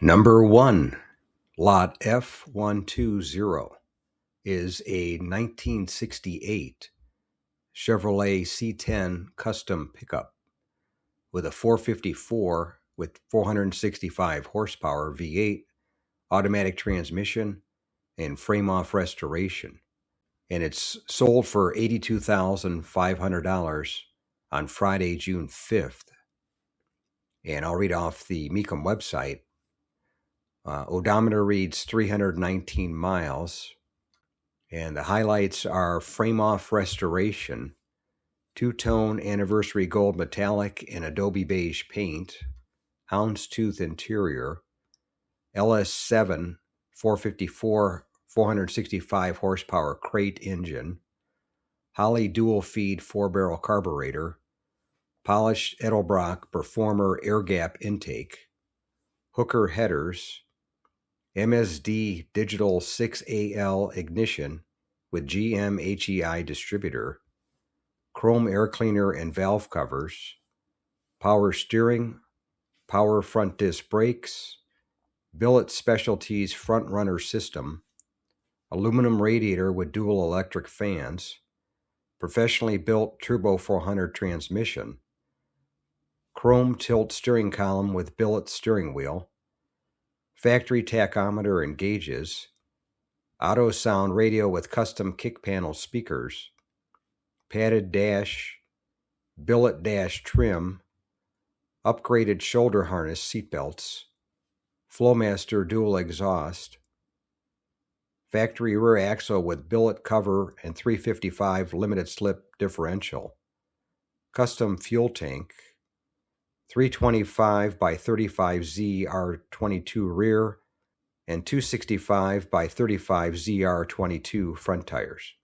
Number 1, Lot F120 is a 1968 Chevrolet C10 custom pickup with a 454 with 465 horsepower V8, automatic transmission, and frame-off restoration. And it's sold for $82,500 on Friday, June 5th. And I'll read off the Mecum website. Odometer reads 319 miles. And the highlights are frame-off restoration, two-tone anniversary gold metallic and adobe beige paint, houndstooth interior, LS7 454 465 horsepower crate engine, Holley dual feed 4-barrel carburetor, polished Edelbrock Performer air gap intake, Hooker headers, MSD digital 6AL ignition with GM HEI distributor, chrome air cleaner and valve covers, power steering, power front disc brakes, Billet Specialties front runner system, aluminum radiator with dual electric fans, professionally built Turbo 400 transmission, chrome tilt steering column with billet steering wheel, factory tachometer and gauges, auto sound radio with custom kick panel speakers, padded dash, billet dash trim, upgraded shoulder harness seatbelts, Flowmaster dual exhaust, factory rear axle with billet cover and 355 limited slip differential, custom fuel tank, 325 by 35 ZR22 rear, and 265 by 35 ZR22 front tires.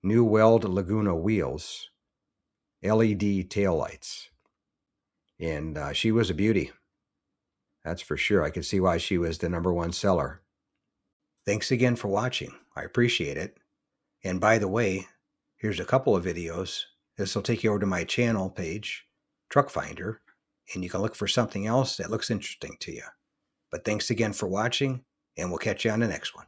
New Weld Laguna wheels, LED taillights. And she was a beauty. That's for sure. I can see why she was the #1 seller. Thanks again for watching. I appreciate it. And by the way, here's a couple of videos. This will take you over to my channel page, Truck Finder, and you can look for something else that looks interesting to you. But thanks again for watching, and we'll catch you on the next one.